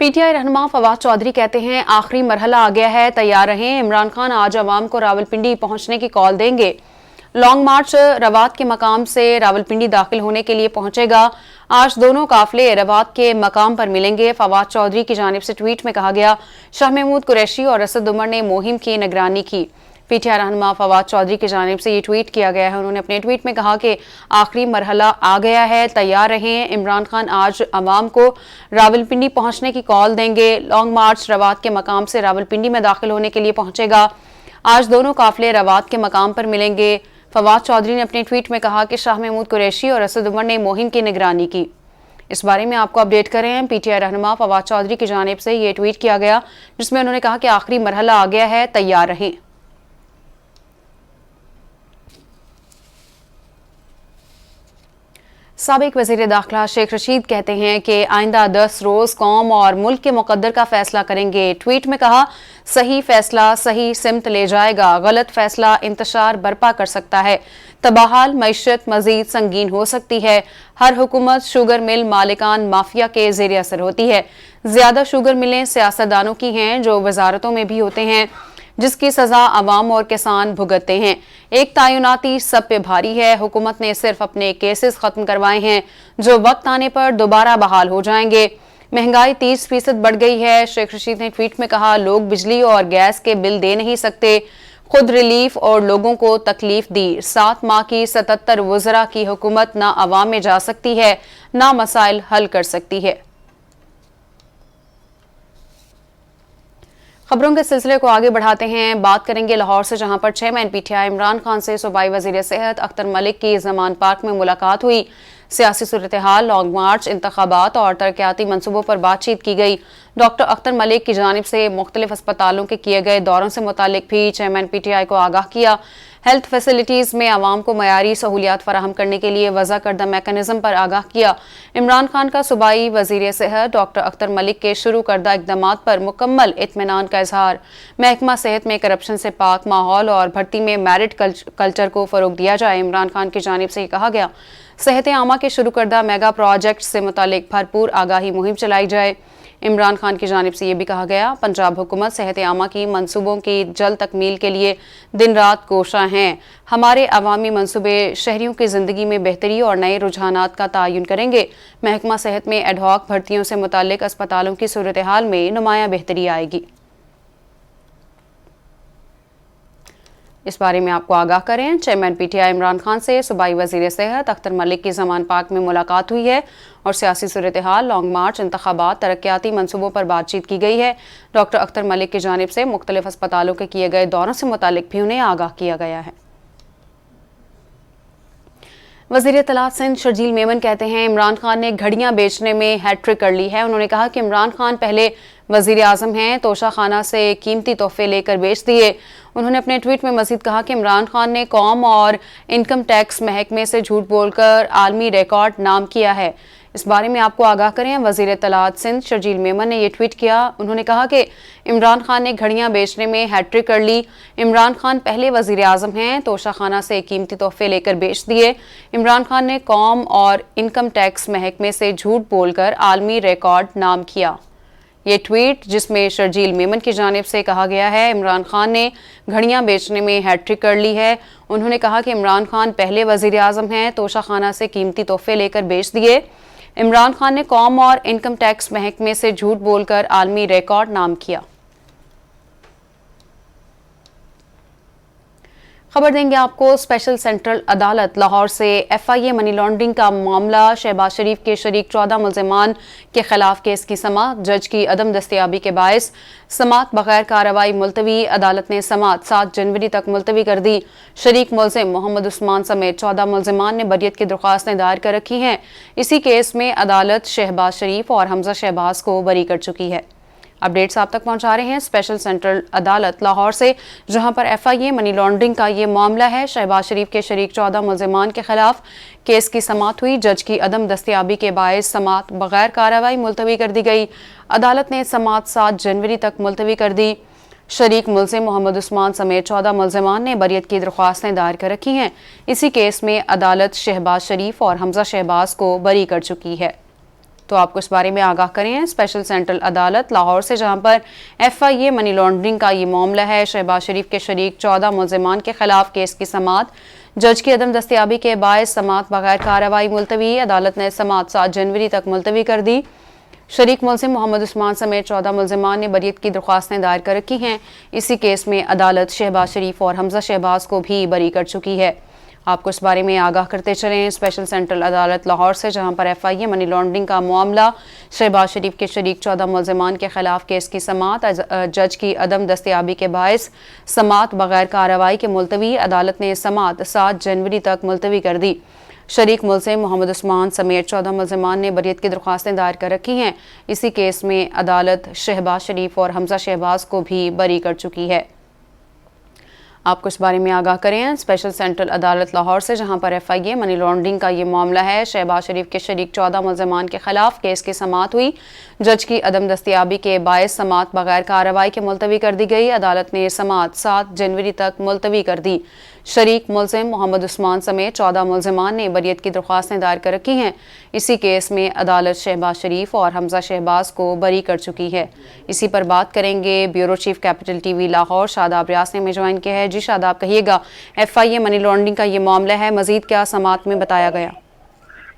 پی T آئی رہنما فواد چودھری کہتے ہیں آخری مرحلہ آ گیا ہے، تیار رہیں۔ عمران خان آج عوام کو راولپنڈی پہنچنے کی کال دیں گے۔ لانگ مارچ روات کے مقام سے راولپنڈی داخل ہونے کے لیے پہنچے گا۔ آج دونوں قافلے روات کے مقام پر ملیں گے۔ فواد چودھری کی جانب سے ٹویٹ میں کہا گیا، شاہ محمود قریشی اور اسد عمر نے مہم کی نگرانی کی۔ پی ٹی آئی رہنما فواد چودھری کی جانب سے یہ ٹویٹ کیا گیا ہے۔ انہوں نے اپنے ٹویٹ میں کہا کہ آخری مرحلہ آ گیا ہے، تیار رہیں۔ عمران خان آج عوام کو راولپنڈی پہنچنے کی کال دیں گے۔ لانگ مارچ روات کے مقام سے راولپنڈی میں داخل ہونے کے لیے پہنچے گا۔ آج دونوں قافلے روات کے مقام پر ملیں گے۔ فواد چودھری نے اپنے ٹویٹ میں کہا کہ شاہ محمود قریشی اور اسد عمر نے مہم کی نگرانی کی۔ اس بارے میں آپ کو اپڈیٹ کر رہے ہیں۔ پی ٹی آئی رہنما فواد چودھری کی جانب سے یہ ٹویٹ کیا گیا جس میں انہوں نے کہا کہ آخری مرحلہ آ گیا ہے، تیار رہیں۔ سابق وزیر داخلہ شیخ رشید کہتے ہیں کہ آئندہ 10 روز قوم اور ملک کے مقدر کا فیصلہ کریں گے۔ ٹویٹ میں کہا، صحیح فیصلہ صحیح سمت لے جائے گا، غلط فیصلہ انتشار برپا کر سکتا ہے، تباہال معیشت مزید سنگین ہو سکتی ہے۔ ہر حکومت شوگر مل مالکان مافیا کے زیر اثر ہوتی ہے۔ زیادہ شوگر ملیں سیاستدانوں کی ہیں جو وزارتوں میں بھی ہوتے ہیں، جس کی سزا عوام اور کسان بھگتتے ہیں۔ ایک تعیناتی سب پہ بھاری ہے۔ حکومت نے صرف اپنے کیسز ختم کروائے ہیں جو وقت آنے پر دوبارہ بحال ہو جائیں گے۔ مہنگائی 30% بڑھ گئی ہے۔ شیخ رشید نے ٹویٹ میں کہا، لوگ بجلی اور گیس کے بل دے نہیں سکتے، خود ریلیف اور لوگوں کو تکلیف دی۔ 7 ماہ کی 77 وزراء کی حکومت نہ عوام میں جا سکتی ہے، نہ مسائل حل کر سکتی ہے۔ خبروں کے سلسلے کو آگے بڑھاتے ہیں، بات کریں گے لاہور سے، جہاں پر chairman P T I Imran Khan سے صوبائی وزیر صحت اختر ملک کی زمان پارک میں ملاقات ہوئی۔ سیاسی صورتحال، لانگ مارچ، انتخابات اور ترقیاتی منصوبوں پر بات چیت کی گئی۔ ڈاکٹر اختر ملک کی جانب سے مختلف اسپتالوں کے کیے گئے دوروں سے متعلق بھی چیئرمین پی ٹی آئی کو آگاہ کیا۔ ہیلتھ فیسلٹیز میں عوام کو معیاری سہولیات فراہم کرنے کے لیے وضع کردہ میکانزم پر آگاہ کیا۔ عمران خان کا صوبائی وزیر صحت ڈاکٹر اختر ملک کے شروع کردہ اقدامات پر مکمل اطمینان کا اظہار۔ محکمہ صحت میں کرپشن سے پاک ماحول اور بھرتی میں میرٹ کلچر کو فروغ دیا جائے۔ عمران خان کی جانب سے یہ کہا گیا، صحت عامہ کے شروع کردہ میگا پروجیکٹ سے متعلق بھرپور آگاہی مہم چلائی جائے۔ عمران خان کی جانب سے یہ بھی کہا گیا، پنجاب حکومت صحت عامہ کی منصوبوں کی جلد تکمیل کے لیے دن رات کوشاں ہیں۔ ہمارے عوامی منصوبے شہریوں کی زندگی میں بہتری اور نئے رجحانات کا تعین کریں گے۔ محکمہ صحت میں ایڈ ہاک بھرتیوں سے متعلق اسپتالوں کی صورتحال میں نمایاں بہتری آئے گی۔ اس بارے میں آپ کو آگاہ کریں، chairman P T I Imran Khan سے صوبائی وزیر صحت اختر ملک کی زمان پارک میں ملاقات ہوئی ہے اور سیاسی صورتحال، لانگ مارچ، انتخابات، ترقیاتی منصوبوں پر بات چیت کی گئی ہے۔ ڈاکٹر اختر ملک کی جانب سے مختلف اسپتالوں کے کیے گئے دوروں سے متعلق بھی انہیں آگاہ کیا گیا ہے۔ وزیر اطلاعات سندھ شرجیل میمن کہتے ہیں، عمران خان نے گھڑیاں بیچنے میں ہیٹ ٹرک کر لی ہے۔ انہوں نے کہا کہ عمران خان پہلے وزیر اعظم ہیں، توشہ خانہ سے قیمتی تحفے لے کر بیچ دیے۔ انہوں نے اپنے ٹویٹ میں مزید کہا کہ عمران خان نے قوم اور انکم ٹیکس محکمے سے جھوٹ بول کر عالمی ریکارڈ نام کیا ہے۔ اس بارے میں آپ کو آگاہ کریں، وزیر اطلاعات سندھ شرجیل میمن نے یہ ٹویٹ کیا۔ انہوں نے کہا کہ عمران خان نے گھڑیاں بیچنے میں ہیٹ ٹرک کر لی۔ عمران خان پہلے وزیر اعظم ہیں، توشہ خانہ سے قیمتی تحفے لے کر بیچ دیے۔ عمران خان نے قوم اور انکم ٹیکس محکمے سے جھوٹ بول کر عالمی ریکارڈ نام کیا۔ یہ ٹویٹ جس میں شرجیل میمن کی جانب سے کہا گیا ہے، عمران خان نے گھڑیاں بیچنے میں ہیٹ ٹرک کر لی ہے۔ انہوں نے کہا کہ عمران خان پہلے وزیر اعظم ہیں، توشہ خانہ سے قیمتی تحفے لے کر بیچ دیے۔ عمران خان نے قوم اور انکم ٹیکس محکمے سے جھوٹ بول کر عالمی ریکارڈ نام کیا۔ خبر دیں گے آپ کو، اسپیشل سینٹرل عدالت لاہور سے ایف آئی اے منی لانڈرنگ کا معاملہ، شہباز شریف کے شریک 14 ملزمان کے خلاف کیس کی سماعت، جج کی عدم دستیابی کے باعث سماعت بغیر کارروائی ملتوی۔ عدالت نے سماعت 7 جنوری تک ملتوی کر دی۔ شریک ملزم محمد عثمان سمیت 14 ملزمان نے بریت کی درخواستیں دائر کر رکھی ہیں۔ اسی کیس میں عدالت شہباز شریف اور حمزہ شہباز کو بری کر چکی ہے۔ اپڈیٹس آپ تک پہنچا رہے ہیں اسپیشل سینٹرل عدالت لاہور سے، جہاں پر ایف آئی اے منی لانڈرنگ کا یہ معاملہ ہے۔ شہباز شریف کے شریک 14 ملزمان کے خلاف کیس کی سماعت ہوئی، جج کی عدم دستیابی کے باعث سماعت بغیر کارروائی ملتوی کر دی گئی۔ عدالت نے سماعت 7 جنوری تک ملتوی کر دی۔ شریک ملزم محمد عثمان سمیت 14 ملزمان نے بریت کی درخواستیں دائر کر رکھی ہیں۔ اسی کیس میں عدالت شہباز شریف اور حمزہ شہباز کو بری کر چکی ہے۔ تو آپ کو اس بارے میں آگاہ کریں ہیں اسپیشل سینٹرل عدالت لاہور سے، جہاں پر FIA منی لانڈرنگ کا یہ معاملہ ہے۔ شہباز شریف کے شریک 14 ملزمان کے خلاف کیس کی سماعت جج کی عدم دستیابی کے باعث سماعت بغیر کارروائی ملتوی۔ عدالت نے سماعت 7 جنوری تک ملتوی کر دی۔ شریک ملزم محمد عثمان سمیت 14 ملزمان نے بریت کی درخواستیں دائر کر رکھی ہیں۔ اسی کیس میں عدالت شہباز شریف اور حمزہ شہباز کو بھی بری کر چکی ہے۔ آپ کو اس بارے میں آگاہ کرتے چلیں اسپیشل سینٹرل عدالت لاہور سے، جہاں پر FIA منی لانڈرنگ کا معاملہ شہباز شریف کے شریک 14 ملزمان کے خلاف کیس کی سماعت جج کی عدم دستیابی کے باعث سماعت بغیر کارروائی کے ملتوی۔ عدالت نے سماعت 7 جنوری تک ملتوی کر دی۔ شریک ملزم محمد عثمان سمیت 14 ملزمان نے بریت کی درخواستیں دائر کر رکھی ہیں۔ اسی کیس میں عدالت شہباز شریف اور حمزہ شہباز کو بھی بری کر چکی ہے۔ آپ کو اس بارے میں آگاہ کریں ہیں اسپیشل سینٹرل عدالت لاہور سے، جہاں پر FIA منی لانڈرنگ کا یہ معاملہ ہے۔ شہباز شریف کے شریک 14 ملزمان کے خلاف کیس کی سماعت ہوئی۔ جج کی عدم دستیابی کے باعث سماعت بغیر کارروائی کے ملتوی کر دی گئی۔ عدالت نے سماعت 7 جنوری تک ملتوی کر دی۔ شریک ملزم محمد عثمان سمیت 14 ملزمان نے بریت کی درخواستیں دائر کر رکھی ہیں۔ اسی کیس میں عدالت شہباز شریف اور حمزہ شہباز کو بری کر چکی ہے۔ اسی پر بات کریں گے bureau chief capital TV Lahore Shadab Riaz نے ہمیں جوائن کیا ہے۔ جی شاداب، کہیے گا FIA منی لانڈرنگ کا یہ معاملہ ہے، مزید کیا سماعت میں بتایا گیا؟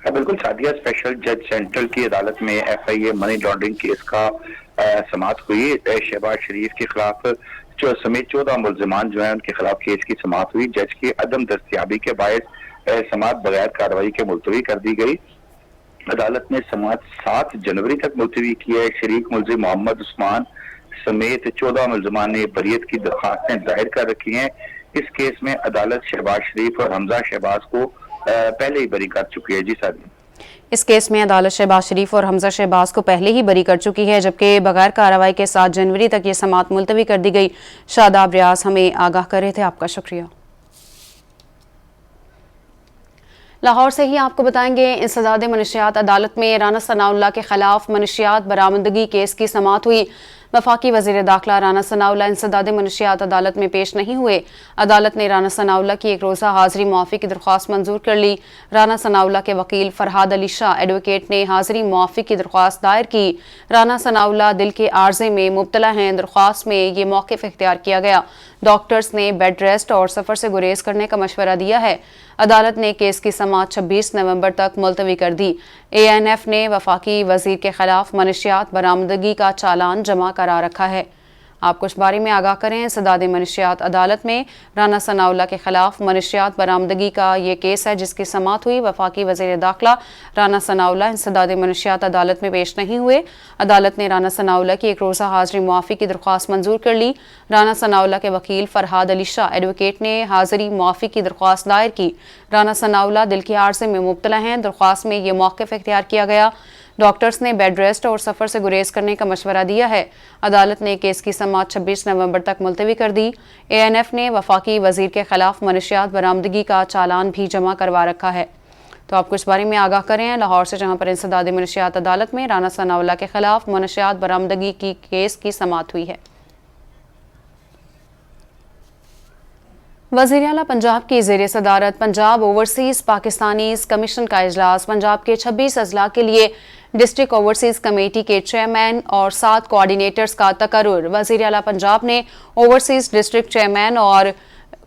بالکل سعدیہ، اسپیشل جج سینٹرل کی عدالت میں FIA منی لانڈرنگ کیس کا سماعت ہوئی۔ شہباز شریف کے خلاف سمیت 14 ملزمان جو ہیں ان کے خلاف کیس کی سماعت ہوئی۔ جج کی عدم دستیابی کے باعث سماعت بغیر کارروائی کے ملتوی کر دی گئی۔ عدالت نے سماعت 7 جنوری تک ملتوی کی ہے۔ شریک ملزم محمد عثمان سمیت 14 ملزمان نے بریت کی درخواستیں دائر کر رکھی ہیں۔ اس کیس میں عدالت شہباز شریف اور حمزہ شہباز کو پہلے ہی بری کر چکی ہے۔ جی سعدیہ، اس کیس میں عدالت شہباز شریف اور حمزہ شہباز کو پہلے ہی بری کر چکی ہے، جبکہ بغیر کارروائی کے 7 جنوری تک یہ سماعت ملتوی کر دی گئی۔ شاداب ریاض ہمیں آگاہ کر رہے تھے، آپ کا شکریہ۔ لاہور سے ہی آپ کو بتائیں گے انسداد منشیات عدالت میں رانا ثناء اللہ کے خلاف منشیات برآمدگی کیس کی سماعت ہوئی۔ وفاقی وزیر داخلہ رانا ثناء اللہ انسداد منشیات عدالت میں پیش نہیں ہوئے۔ عدالت نے رانا ثناء اللہ کی 1 روزہ حاضری معافی کی درخواست منظور کر لی۔ رانا ثناء اللہ کے وکیل فرحاد علی شاہ ایڈوکیٹ نے حاضری معافی کی درخواست دائر کی۔ رانا ثناء اللہ دل کے عارضے میں مبتلا ہیں۔ درخواست میں یہ موقف اختیار کیا گیا۔ ڈاکٹرز نے بیڈ ریسٹ اور سفر سے گریز کرنے کا مشورہ دیا ہے۔ عدالت نے کیس کی سماعت 26 نومبر تک ملتوی کر دی۔ ANF نے وفاقی وزیر کے خلاف منشیات برآمدگی کا چالان جمع کرا رکھا ہے۔ آپ کو اس بارے میں آگاہ کریں انسداد منشیات عدالت میں رانا ثناء اللہ کے خلاف منشیات برآمدگی کا یہ کیس ہے جس کی سماعت ہوئی۔ وفاقی وزیر داخلہ رانا ثناء اللہ انسداد منشیات عدالت میں پیش نہیں ہوئے۔ عدالت نے رانا ثناء اللہ کی 1 روزہ حاضری معافی کی درخواست منظور کر لی۔ رانا ثناء اللہ کے وکیل فرحاد علی شاہ ایڈوکیٹ نے حاضری معافی کی درخواست دائر کی۔ رانا ثناء اللہ دل کے عارضے میں مبتلا ہیں۔ درخواست میں یہ موقف اختیار کیا گیا۔ ڈاکٹرز نے بیڈ ریسٹ اور سفر سے گریز کرنے کا مشورہ دیا ہے۔ عدالت نے کیس کی سماعت 26 نومبر تک ملتوی کر دی۔ ANF نے وفاقی وزیر کے خلاف منشیات برآمدگی کا چالان بھی جمع کروا رکھا ہے۔ تو آپ کو اس بارے میں آگاہ کریں لاہور سے، جہاں پر انسداد منشیات عدالت میں رانا ثناء اللہ کے خلاف منشیات برآمدگی کی کیس کی سماعت ہوئی ہے۔ وزیر اعلیٰ پنجاب کی زیر صدارت پنجاب اوورسیز پاکستانیز کمیشن کا اجلاس۔ پنجاب کے 26 اضلاع کے لیے ڈسٹرکٹ اوورسیز کمیٹی کے چیئرمین اور 7 کوآرڈینیٹرز کا تقرر۔ وزیر اعلیٰ پنجاب نے اوورسیز ڈسٹرکٹ چیئرمین اور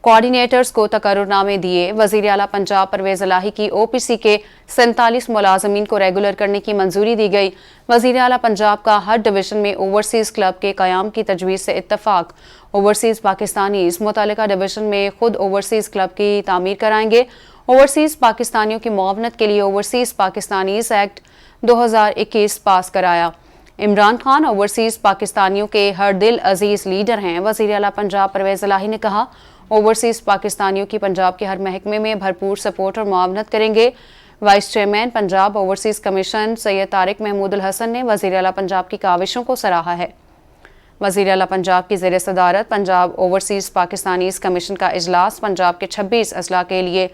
کوآرڈینیٹرز کو تقرر نامے دیے۔ وزیر اعلیٰ پنجاب پرویز الہی کی OPC کے 47 ملازمین کو ریگولر کرنے کی منظوری دی گئی۔ وزیر اعلیٰ پنجاب کا ہر ڈویژن میں اوورسیز کلب کے قیام کی تجویز سے اتفاق۔ اوورسیز پاکستانیز متعلقہ ڈویژن میں خود اوورسیز کلب کی تعمیر کرائیں گے۔ اوورسیز پاکستانیوں کی معاونت کے لیے اوورسیز پاکستانیز ایکٹ 2021 پاس کرایا۔ عمران خان اوورسیز پاکستانیوں کے ہر دل عزیز لیڈر ہیں۔ وزیر اعلیٰ پنجاب پرویز الہی نے کہا اوورسیز پاکستانیوں کی پنجاب کے ہر محکمے میں بھرپور سپورٹ اور معاونت کریں گے۔ Vice chairman Punjab overseas commission Syed Tariq Mahmood Alhassan نے وزیر اعلیٰ پنجاب کی کاوشوں کو سراہا ہے۔ وزیر اعلیٰ پنجاب کی زیر صدارت پنجاب اوورسیز پاکستانیز کمیشن کا اجلاس پنجاب کے 26 اضلاع کے لیے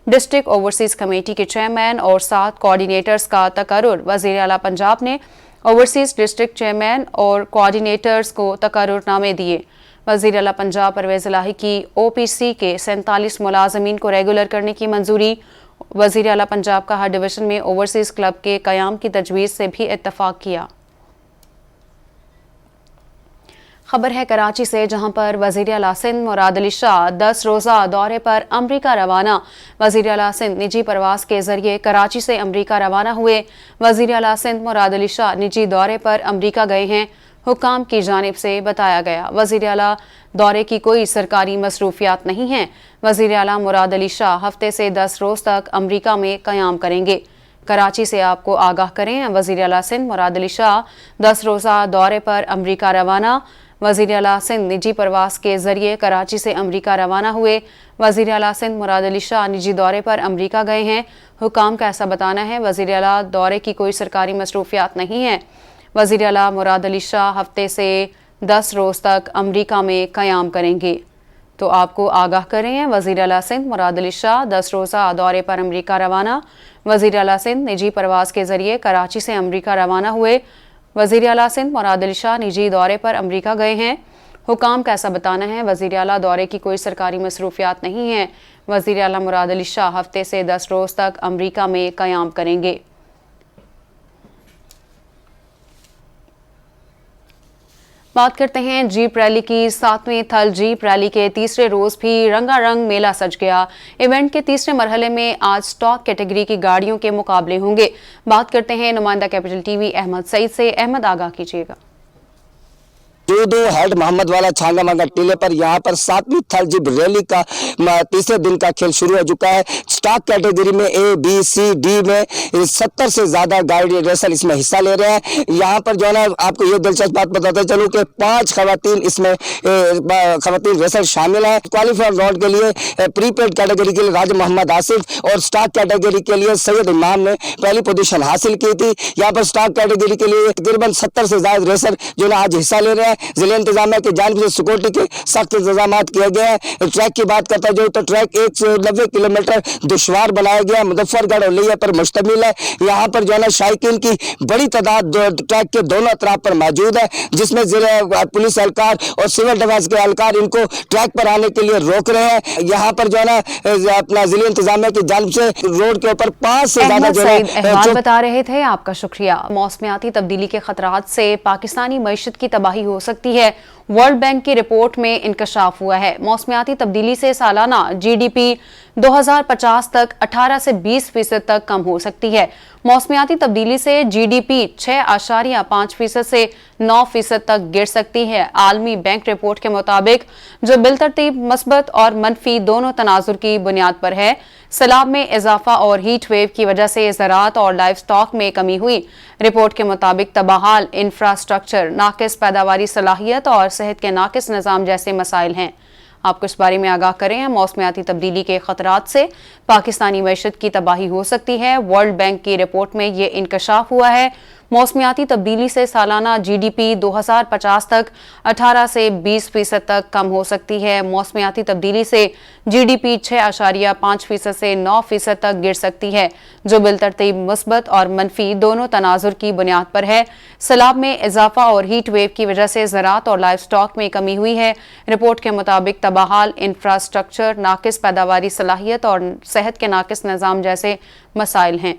ڈسٹرکٹ اوورسیز کمیٹی کے چیئرمین اور 7 کوآرڈینیٹرز کا تقرر۔ وزیر اعلیٰ پنجاب نے اوورسیز ڈسٹرکٹ چیئرمین اور کوآرڈینیٹرز کو تقرر نامے دیے۔ وزیر اعلیٰ پنجاب پرویز الہی کی OPC کے 47 ملازمین کو ریگولر کرنے کی منظوری۔ वज़ीर आला पंजाब का हर डिवीज़न में ओवरसीज़ क्लब के क़याम की तजवीज़ से भी इत्तफ़ाक़ किया। खबर है कराची से, जहां पर वज़ीर आला सिंध मुराद अली शाह 10 रोज़ा दौरे पर अमरीका रवाना। वज़ीर आला सिंध निजी परवाज़ के ज़रिए कराची से अमरीका रवाना हुए। वज़ीर आला सिंध मुराद अली शाह निजी दौरे पर अमरीका गए हैं, हुक्काम की जानिब से बताया गया। वज़ीर आला दौरे की कोई सरकारी मसरूफियात नहीं हैं। वज़ीर आला मुराद अली शाह हफ्ते से 10 रोज़ तक अमरीका में क़याम करेंगे। कराची से आपको आगाह करें, वज़ीर आला सिंध मुराद अली शाह 10 रोज़ा दौरे पर अमरीका रवाना। वज़ीर आला सिंध निजी परवाज़ के ज़रिए कराची से अमरीका रवाना हुए। वज़ीर आला सिंध मुराद अली शाह निजी दौरे पर अमरीका गए हैं, हुक्काम का ऐसा बताना है। वज़ीर आला दौरे की कोई सरकारी मसरूफियात नहीं है। वज़ीर आला मुराद अली शाह हफ्ते से 10 रोज़ तक अमरीका में क़याम करेंगे। तो आपको आगाह करें, वज़ीर आला सिंध मुराद अली शाह 10 रोज़ा दौरे पर अमरीका रवाना। वज़ीर आला सिंध निजी परवाज़ के ज़रिए कराची से अमरीका रवाना हुए। वज़ीर आला सिंध मुराद अली शाह निजी दौरे पर अमरीका गए हैं, हुक्काम का ऐसा बताना है। वज़ीर आला दौरे की कोई सरकारी मसरूफियात नहीं है। वज़ीर आला मुराद अली शाह हफ्ते से 10 रोज़ तक अमरीका में क़याम करेंगे। बात करते हैं जीप रैली की। 7वीं थल जीप रैली के तीसरे रोज भी रंगारंग मेला सज गया। इवेंट के तीसरे मरहले में आज स्टॉक कैटेगरी की गाड़ियों के मुकाबले होंगे। बात करते हैं नुमाइंदा कैपिटल टीवी अहमद सईद से। अहमद, आगाह कीजिएगा। हेड मोहम्मद वाला छांगा मांगा टीले पर यहाँ पर 7वीं थल जीप रैली का तीसरे दिन का खेल शुरू हो चुका है। स्टॉक कैटेगरी में A, B, C, D में 70 से ज्यादा गाड़ी रेसर इसमें हिस्सा ले रहे हैं। यहाँ पर जो है ना, आपको ये दिलचस्प बात बताते चलूं कि 5 खवातीन इसमें खवातीन रेसर शामिल हैं। क्वालिफायर राउंड के लिए प्रीपेड कैटेगरी के लिए राजा मोहम्मद आसिफ और स्टॉक कैटेगरी के लिए सैयद इमाम ने पहली पोजीशन हासिल की थी। यहाँ पर स्टॉक कैटेगरी के लिए तकरीबन 70 से ज्यादा रेसर जो है आज हिस्सा ले रहे हैं। जिले इंतजामिया की जानिब से सिक्योरिटी के सख्त इंतजाम किए गए हैं। ट्रैक की बात करता जो तो ट्रैक 190 किलोमीटर दुश्वार बनाया गया, मुजफ्फरगढ़ और लिया पर मुश्तमिल है। यहाँ पर जो है ना शायकीन की बड़ी तादाद ट्रैक के दोनों अतराफ पर मौजूद है, जिसमें जिले पुलिस एहलकार और सिविल डिफेंस के एहलकार इनको ट्रैक पर आने के लिए रोक रहे हैं। यहाँ पर जो है ना अपना जिले इंतजामिया की जानिब से रोड के ऊपर 5 से ज्यादा जो है बता रहे थे। आपका शुक्रिया। मौसमियाती तब्दीली के खतरात से पाकिस्तानी मईशत की तबाही हो सकती है। वर्ल्ड बैंक की रिपोर्ट में इंकशाफ हुआ है। मौसमियाती तब्दीली से सालाना GDP 2050 तक 18 से 20% तक कम हो सकती है। मौसमियाती तब्दीली से GDP 6.5% से 9% तक गिर सकती है। आलमी बैंक रिपोर्ट के मुताबिक जो बिलतरतीब मस्बत और मनफी दोनों तनाजुर की बुनियाद पर है। सैलाब में इजाफा और हीट वेव की वजह से ज़राअत और लाइफ स्टॉक में कमी हुई। रिपोर्ट के मुताबिक तबाहाल इंफ्रास्ट्रक्चर, नाकिस पैदावारी सलाहियत और सेहत के नाकिस निज़ाम जैसे मसाइल हैं। आपको इस बारे में आगाह करें। मौसमियाती तब्दीली के खतरात से पाकिस्तानी मईशत की तबाही हो सकती है। वर्ल्ड बैंक की रिपोर्ट में ये इंकशाफ हुआ है। मौसमियाती तब्दीली से सालाना GDP 2050 तक 18 से 20% तक कम हो सकती है। मौसमियाती तब्दीली से GDP 6.5% से 9% तक गिर सकती है, जो बिलतरतीब मुस्बत और मनफी दोनों तनाजुर की बुनियाद पर है। सैलाब में इजाफा और हीट वेव की वजह से ज़राअत और लाइफ स्टॉक में कमी हुई है। रिपोर्ट के मुताबिक तबाहाल इंफ्रास्ट्रक्चर, नाकिस पैदावारी सलाहियत और सेहत के नाकिस निज़ाम जैसे मसाइल हैं।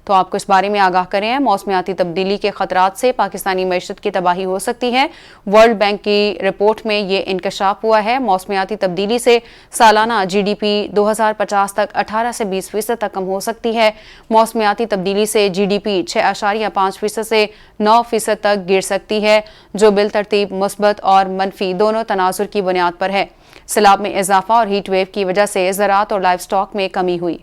तो आपको इस बारे में आगाह करें। मौसमियाती तब्दीली के खतरात से पाकिस्तानी मईशत की तबाही हो सकती है। वर्ल्ड बैंक की रिपोर्ट में ये इंकशाफ हुआ है। मौसमियाती तब्दीली से सालाना GDP 2050 तक 18 से 20% तक कम हो सकती है। मौसमियाती तब्दीली से GDP 6.5% से 9% तक गिर सकती है, जो बिलतरतीब मुस्बत और मनफी दोनों तनाजुर की बुनियाद पर है। सैलाब में इजाफा और हीट वेव की वजह से ज़राअत और लाइफ स्टॉक में कमी हुई।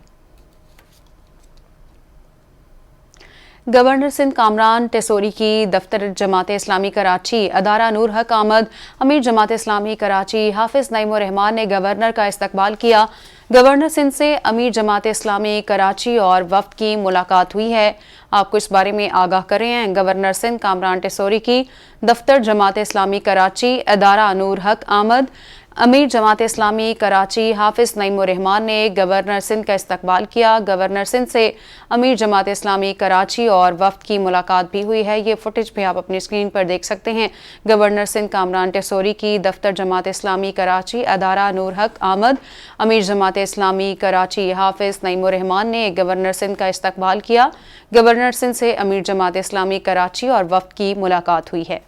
गवर्नर सिंध कामरान टेसोरी की दफ्तर जमात इस्लामी कराची अदारा नूर हक अहमद, अमीर जमात इस्लामी कराची हाफिज नईमुर रहमान ने गवर्नर का इस्तकबाल किया। गवर्नर सिंध से अमीर जमात इस्लामी कराची और वफ्द की मुलाकात हुई है। आपको इस बारे में आगाह करें। गवर्नर सिंध कामरान टेसोरी की दफ्तर जमात इस्लामी कराची अदारा नूर हक अहमद, अमीर जमात इस्लामी कराची हाफिज नईम रहमान ने गवर्नर सिंध का इस्तकबाल किया। गवर्नर सिंध से अमीर जमात इस्लामी कराची और वफ्द की मुलाकात भी हुई है। ये फुटेज भी आप अपनी स्क्रीन पर देख सकते हैं। गवर्नर सिंध कामरान टेसोरी की दफ्तर जमात इस्लामी कराची अदारा नूर हक आमद, अमीर जमात इस्लामी कराची हाफिज नईम रहमान ने गवर्नर सिंध का इस्तकबाल किया। गवर्नर सिंध से अमीर जमात इस्लामी कराची और वफ्द की मुलाकात हुई है।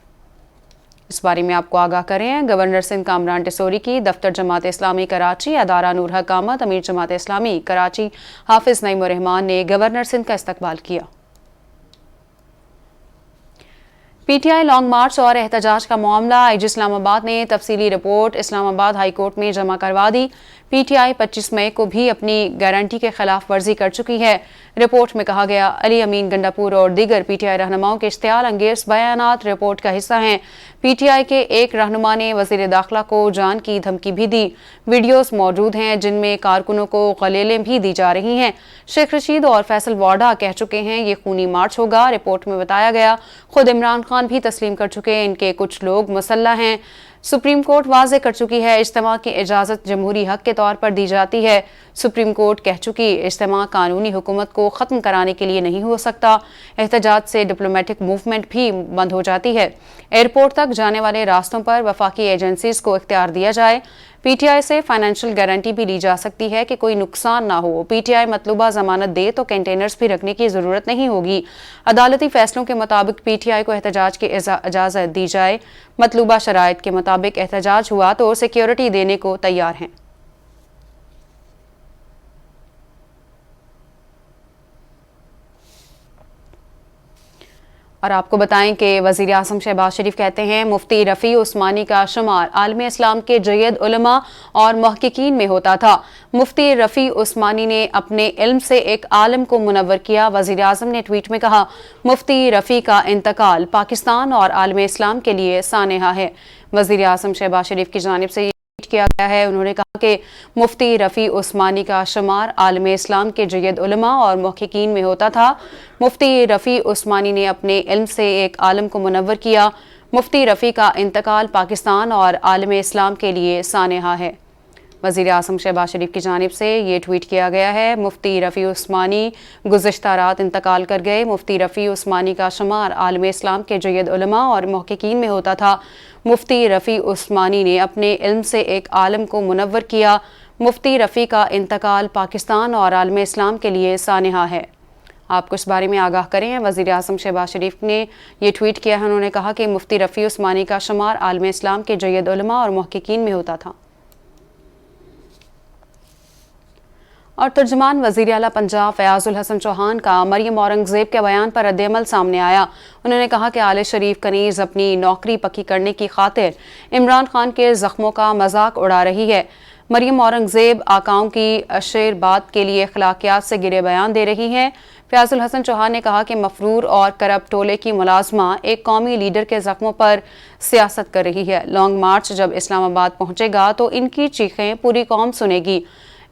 इस बारे में आपको आगाह करें, गवर्नर सिंध कामरान टेसोरी की दफ्तर जमात इस्लामी कराची अदारा नूर हक आमद, अमीर जमात इस्लामी कराची हाफिज नईम रहमान ने गवर्नर सिंध का इस्तकबाल किया। पीटीआई लॉन्ग मार्च और एहतजाज का मामला, आईजी इस्लामाबाद ने तफसीली रिपोर्ट इस्लामाबाद हाई कोर्ट में जमा करवा दी। पीटीआई 25 मई को भी अपनी गारंटी के खिलाफ वर्जी कर चुकी है। रिपोर्ट में कहा गया, अली अमीन गंडापुर और दीगर पीटीआई रहनुमाओं के इश्तियाल अंगेज बयानात रिपोर्ट का हिस्सा हैं। पीटीआई के एक रहनुमा ने वजीर दाखिला को जान की धमकी भी दी। वीडियोस मौजूद हैं जिनमें कारकुनों को गलेलें भी दी जा रही हैं। शेख रशीद और फैसल वाडा कह चुके हैं ये खूनी मार्च होगा। रिपोर्ट में बताया गया, खुद इमरान खान भी तस्लीम कर चुके हैं, इनके कुछ लोग मुसल्लह हैं। सुप्रीम कोर्ट वाज़े कर चुकी है, इज्तिमा की इजाज़त जमहूरी हक के तौर पर दी जाती है। सुप्रीम कोर्ट कह चुकी, इज्तिमा कानूनी हुकूमत को ख़त्म कराने के लिए नहीं हो सकता। एहतजाज से डिप्लोमेटिक मूवमेंट भी बंद हो जाती है। एयरपोर्ट तक जाने वाले रास्तों पर वफाकी एजेंसीज को इख्तियार दिया जाए। पीटीआई से फाइनेंशियल गारंटी भी ली जा सकती है कि कोई नुकसान ना हो। पीटीआई मतलूबा जमानत दे तो कंटेनर्स भी रखने की ज़रूरत नहीं होगी। अदालती फैसलों के मुताबिक पीटीआई को एहतजाज की इजाज़त दी जाए। मतलूबा शराइत के मुताबिक एहतजाज हुआ तो सिक्योरिटी देने को तैयार हैं। और आपको बताएं कि वज़ीर आज़म शहबाज शरीफ कहते हैं, मुफ्ती रफ़ी उस्मानी का शुमार आलम इस्लाम के जय्यद उलमा और मुहक्किकीन में होता था। मुफ्ती रफ़ी उस्मानी ने अपने इल्म से एक आलिम को मुनव्वर किया। वज़ीर आज़म ने ट्वीट में कहा, मुफ्ती रफ़ी का इंतकाल पाकिस्तान और आलम इस्लाम के लिए सानेहा है। वज़ीर आज़म शहबाज शरीफ की जानिब से किया गया है। उन्होंने कहा कि मुफ्ती रफ़ी उस्मानी का शुमार आलम इस्लाम के जय्यद उलमा और मुहक्किकीन में होता था। मुफ्ती रफ़ी उस्मानी ने अपने इल्म से एक आलिम को मुनव्वर किया। मुफ्ती रफ़ी का इंतकाल पाकिस्तान और आलम इस्लाम के लिए सानेहा है। वज़ीर आज़म शहबाज शरीफ की जानिब से ये ट्वीट किया गया है, मुफ्ती रफ़ी उस्मानी गुज़िश्ता रात इंतकाल कर गए। मुफ्ती रफ़ी उस्मानी का शुमार आलम इस्लाम के जय्यद उलमा और मुहक्किकीन में होता था। मुफ्ती रफ़ी उस्मानी ने अपने इल्म से एक आलिम को मुनव्वर किया। मुफ्ती रफ़ी का इंतकाल पाकिस्तान और आलम इस्लाम के लिए सानेहा है। आपको इस बारे में आगाह करें, वज़ीर आज़म शहबाज शरीफ ने ये ट्वीट किया है। उन्होंने कहा कि मुफ्ती रफ़ी उस्मानी का शुमार आलम इस्लाम के जय्यद उलमा और मुहक्किकीन में होता था। और तर्जुमान वज़ीर आला पंजाब फयाजुल हसन चौहान का मरियम औरंगज़ेब के बयान पर रद्द-ए-अमल सामने आया। उन्होंने कहा कि आले शरीफ कनीज़ अपनी नौकरी पक्की करने की खातिर इमरान खान के ज़ख्मों का मजाक उड़ा रही है। मरियम औरंगज़ेब आकाओं की अशर बात के लिए अखलाकियात से गिरे बयान दे रही हैं। फयाजुल हसन चौहान ने कहा कि मफरूर और करप्ट टोले की मुलाजमा एक कौमी लीडर के ज़ख्मों पर सियासत कर रही है। लॉन्ग मार्च जब इस्लामाबाद पहुँचेगा तो इनकी चीखें पूरी कौम सुनेगी।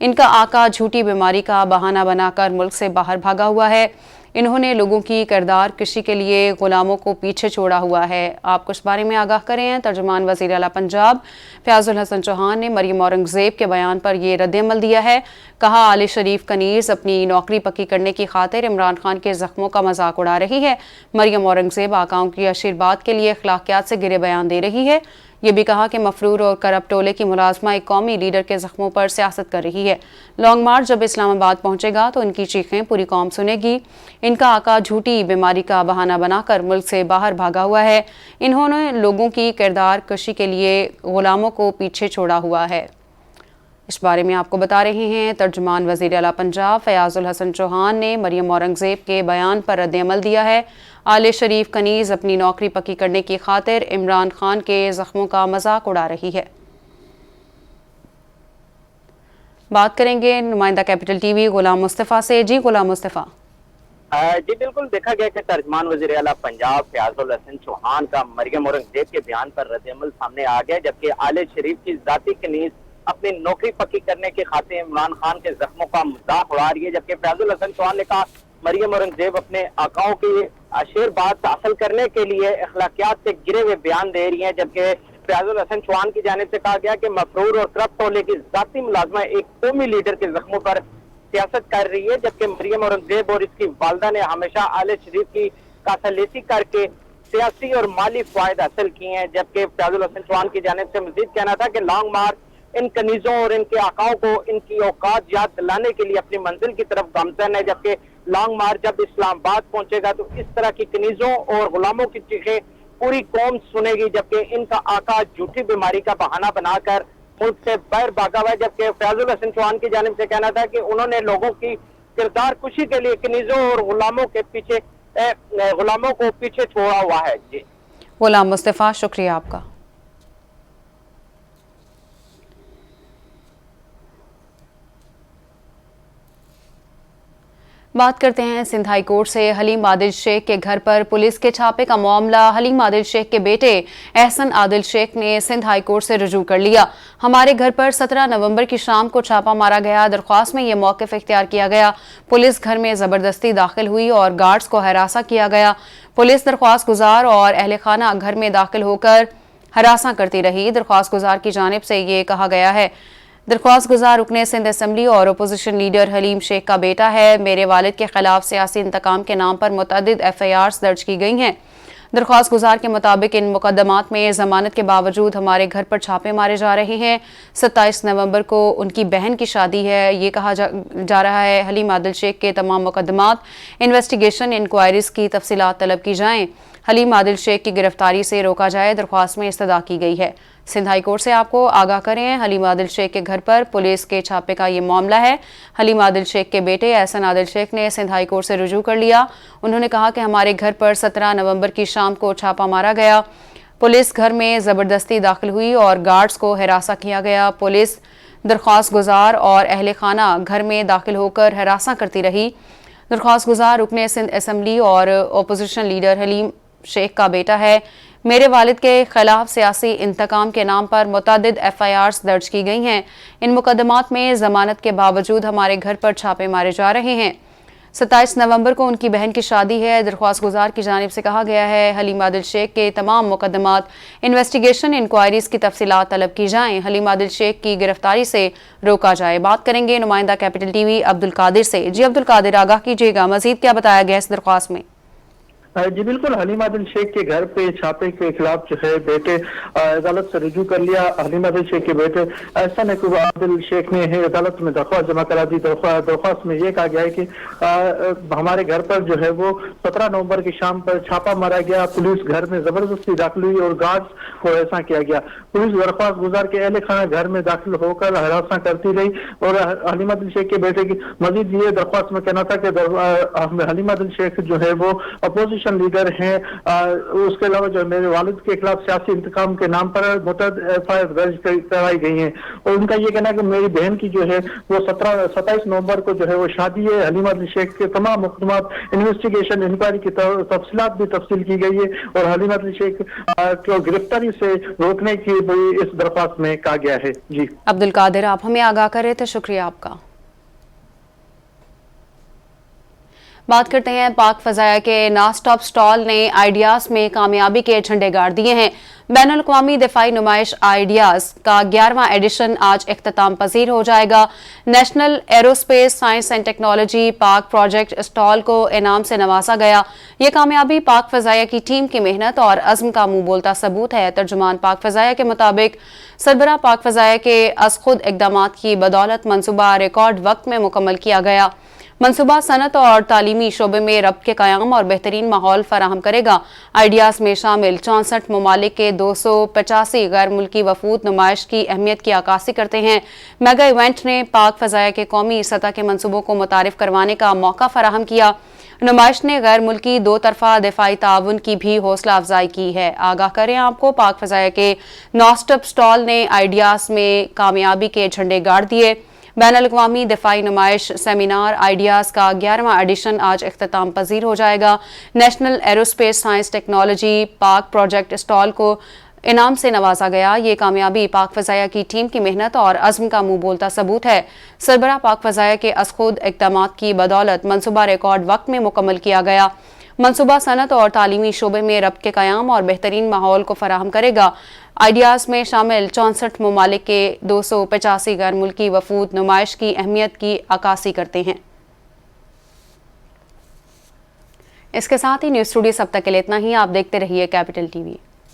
इनका आका झूठी बीमारी का बहाना बनाकर मुल्क से बाहर भागा हुआ है। इन्होंने लोगों की किरदार कशी के लिए गुलामों को पीछे छोड़ा हुआ है। आपको इस बारे में आगाह करें, तर्जुमान वज़ीर आला पंजाब फयाजुल हसन चौहान ने मरियम औरंगज़ेब के बयान पर ये रद्द-ए-अमल दिया है। कहा, आले शरीफ कनीज़ अपनी नौकरी पक्की करने की खातिर इमरान खान के ज़ख्मों का मजाक उड़ा रही है। मरियम औरंगज़ेब आकाओं की आशीर्वाद के लिए अखलाकियात से गिरे बयान दे रही है। ये भी कहा कि मफरूर और करप्ट टोले की मुलाजमा एक कौमी लीडर के ज़ख्मों पर सियासत कर रही है। लॉन्ग मार्च जब इस्लामाबाद पहुँचेगा तो इनकी चीखें पूरी कौम सुनेगी। इनका आका झूठी बीमारी का बहाना बनाकर मुल्क से बाहर भागा हुआ है। इन्होंने लोगों की किरदार कशी के लिए गुलामों को पीछे छोड़ा हुआ है। इस बारे में आपको बता रहे हैं, तर्जुमान वज़ीर आला पंजाब फयाजुल हसन चौहान ने मरियम औरंगज़ेब के बयान पर रद्द-ए-अमल दिया है। आले शरीफ कनीज़ अपनी नौकरी पक्की करने की खातिर इमरान खान के ज़ख्मों का मजाक उड़ा रही है। बात करेंगे नुमाइंदा कैपिटल टीवी गुलाम मुस्तफ़ा से। जी गुलाम मुस्तफ़ा। जी बिल्कुल, देखा गया कि तर्जमान वज़ीर आला पंजाब फयाजुल हसन चौहान का मरियम औरंगज़ेब के बयान पर रद्द-ए-अमल सामने आ गया, जबकि आले शरीफ की जाती कनीज़ अपनी नौकरी पक्की करने की खातिर इमरान खान के जख्मों का मजाक उड़ा रही है। जबकि फयाजुल हसन चौहान ने कहा, मरियम औरंगज़ेब अपने आकाओं की आशीर्वाद हासिल करने के लिए अखलाकियात से गिरे हुए बयान दे रही हैं। जबकि फयाज उल हसन चौहान की जानिब से कहा गया कि मफरूर और करप्ट टोले की जाती मुलाजमा एक कौमी लीडर के जख्मों पर सियासत कर रही है, जबकि मरियम औरंगजेब और इसकी वालदा ने हमेशा आले शरीफ की कासालेसी करके सियासी और माली फायदे हासिल किए हैं। जबकि फयाज उल हसन चौहान की जानिब से मजीद कहना था कि लॉन्ग मार्च इन कनीजों और इनके आकाओं को इनकी औकात याद दिलाने के लिए अपनी मंजिल की तरफ गामजन है, जबकि लॉन्ग मार्च जब इस्लामाबाद पहुंचेगा तो इस तरह की कनीजों और गुलामों की चीखें पूरी कौम सुनेगी, जबकि इनका आका झूठी बीमारी का बहाना बनाकर मुल्क से बाहर भागा हुआ है। जबकि फयाज उल हसन चौहान की जानिब से कहना था कि उन्होंने लोगों की किरदार कुशी के लिए कनीजों और गुलामों को पीछे छोड़ा हुआ है। जी गुलाम मुस्तफा, शुक्रिया आपका। बात करते हैं सिंध हाई कोर्ट से। हलीम आदिल शेख के घर पर पुलिस के छापे का मामला। हलीम आदिल शेख के बेटे एहसन आदिल शेख ने सिंध हाई कोर्ट से रुजू कर लिया। हमारे घर पर 17 नवंबर की शाम को छापा मारा गया। दरख्वास्त में यह मौक़िफ़ इख्तियार किया गया। पुलिस घर में ज़बरदस्ती दाखिल हुई और गार्ड्स को हरासा किया गया। पुलिस दरख्वास्त गुजार और अहले खाना घर में दाखिल होकर हरासा करती रही। दरख्वास्त गुजार की जानिब से ये कहा गया है, दरख्वास्त गुजार रुकने सिंध असम्बली और अपोजिशन लीडर हलीम शेख का बेटा है। मेरे वालिद के खिलाफ सियासी इंतकाम के नाम पर मुतअद्दिद FIRs दर्ज की गई हैं। दरख्वास्त गुजार के मुताबिक इन मुकदमात में जमानत के बावजूद हमारे घर पर छापे मारे जा रहे हैं। 27 नवंबर को उनकी बहन की शादी है। ये कहा जा रहा है हलीम आदिल शेख के तमाम मुकदमात इन्वेस्टिगेशन इंक्वायरीज की तफसीलात तलब की जाएँ। हलीम आदिल शेख की गिरफ्तारी से रोका जाए, दरख्वास्त में इस्तदा की गई है। सिंध हाई कोर्ट से आपको आगाह करें, हलीम आदिल शेख के घर पर पुलिस के छापे का ये मामला है। हलीम आदिल शेख के बेटे एहसन आदिल शेख ने सिंध हाई कोर्ट से रुजू कर लिया। उन्होंने कहा कि हमारे घर पर 17 नवंबर की शाम को छापा मारा गया। पुलिस घर में ज़बरदस्ती दाखिल हुई और गार्ड्स को हिरासा किया गया। पुलिस दरख्वास्त गुजार और अहले खाना घर में दाखिल होकर हिरासा करती रही। दरख्वास्त गुजार रुकने सिंध असम्बली और अपोजिशन लीडर हलीम शेख का बेटा है। मेरे वालिद के खिलाफ सियासी इंतकाम के नाम पर मुतअद्दिद FIRs दर्ज की गई हैं। इन मुकदमात में जमानत के बावजूद हमारे घर पर छापे मारे जा रहे हैं। 27 नवंबर को उनकी बहन की शादी है। दरख्वास्त गुजार की जानिब से कहा गया है हलीम आदिल शेख के तमाम मुकदमात इन्वेस्टिगेशन इंक्वायरीज की तफसीलात तलब की जाएँ। हलीम आदिल शेख की गिरफ्तारी से रोका जाए। बात करेंगे नुमाइंदा कैपिटल TV अब्दुल कादिर से। जी अब्दुल कादिर, आगाह कीजिएगा, मजीद क्या बताया गया इस दरख्वास्त में? जी बिल्कुल, हलीम आदिल शेख के घर पे छापे के खिलाफ जो है बेटे अदालत से रुजू कर लिया। हलीम आदिल शेख के बेटे एहसन आदिल शेख ने अदालत में दरख्वास्त जमा करा दी। दरख्वास्त में ये कहा गया है कि हमारे घर पर जो है वो 17 नवंबर की शाम पर छापा मारा गया। पुलिस घर में जबरदस्ती दाखिल हुई और गार्ड्स को हरासा किया गया। पुलिस दरख्वास्त गुजार के अहले खाना घर में दाखिल होकर हरासा करती रही। और हलीम आदिल शेख के बेटे की मजीद ये दरख्वास्त में कहना था कि हलीम आदिल शेख जो है वो अपोजिशन लीडर हैं। उसके अलावा जो मेरे वालिद के खिलाफ सियासी इंतकाम के नाम पर मुतअद्दिद FIR दर्ज कराई गई हैं। और उनका ये कहना है कि मेरी बहन की जो है वो 27 नवंबर को जो है वो शादी है। हलीम आदिल शेख के तमाम मुकदमात इन्वेस्टिगेशन इंक्वायरी की तफसीलात भी तफसील की गई है और हलीम आदिल शेख को गिरफ्तारी से रोकने की इस दरख्वास्त में कहा गया है। जी अब्दुल कादिर, आप हमें आगाह कर रहे थे, शुक्रिया आपका। बात करते हैं पाक फजाया के नॉन-स्टॉप स्टॉल ने आइडियाज में कामयाबी के झंडे गाड़ दिए हैं। बैनुल अक़वामी दिफाई नुमाइश आइडियाज का 11वां एडिशन आज इख्तिताम पजीर हो जाएगा। National aerospace science and technology पाक प्रोजेक्ट स्टॉल को इनाम से नवाजा गया। ये कामयाबी पाक फजाया की टीम की मेहनत और अज़्म का मुंह बोलता सबूत है। तर्जुमान पाक फजाया के मुताबिक सरबराह पाक फजाया के अज़ खुद इक़दामात की बदौलत मनसूबा रिकॉर्ड वक्त में मुकम्मल किया गया। मनसूबा सनत और तालीमी शोबे में रब्त के क़याम और बेहतरीन माहौल फराहम करेगा। आइडियाज़ में शामिल 64 ममालिक के 285 गैर मुल्की वफूद नुमाइश की अहमियत की अक्कासी करते हैं। मेगा इवेंट ने पाक फजाया के कौमी सतह के मनसूबों को मुतारिफ करवाने का मौका फराहम किया। नुमाइश ने गैर मुल्की दो तरफा दिफाई ताउन की भी हौसला अफजाई की है। आगाह करें आपको, पाक फजाया के नॉन-स्टॉप स्टॉल ने आइडियाज़ में कामयाबी के झंडे गाड़ दिए। बैनुल-अक़वामी दिफाई नुमाइश सेमिनार आइडियाज़ का 11वां एडिशन आज इख्तिताम पजीर हो जाएगा। नेशनल एरोस्पेस साइंस टेक्नोलॉजी पाक प्रोजेक्ट स्टॉल को इनाम से नवाजा गया। ये कामयाबी पाक फजाया की टीम की मेहनत और अज़्म का मुंह बोलता सबूत है। सरबराह पाक फजाया के अज़ खुद इक़दामात की बदौलत मनसूबा रिकॉर्ड वक्त में मुकम्मल किया गया। منصوبہ صنعت اور تعلیمی شعبے میں ربط کے قیام اور بہترین ماحول کو فراہم کرے گا۔ آئیڈیاز میں شامل 64 ممالک کے 285 غیر ملکی وفود نمائش کی اہمیت کی عکاسی کرتے ہیں۔ اس کے ساتھ ہی نیوز اسٹوڈیو اب تک کے لیے اتنا ہی۔ آپ دیکھتے رہیے کیپٹل ٹی وی۔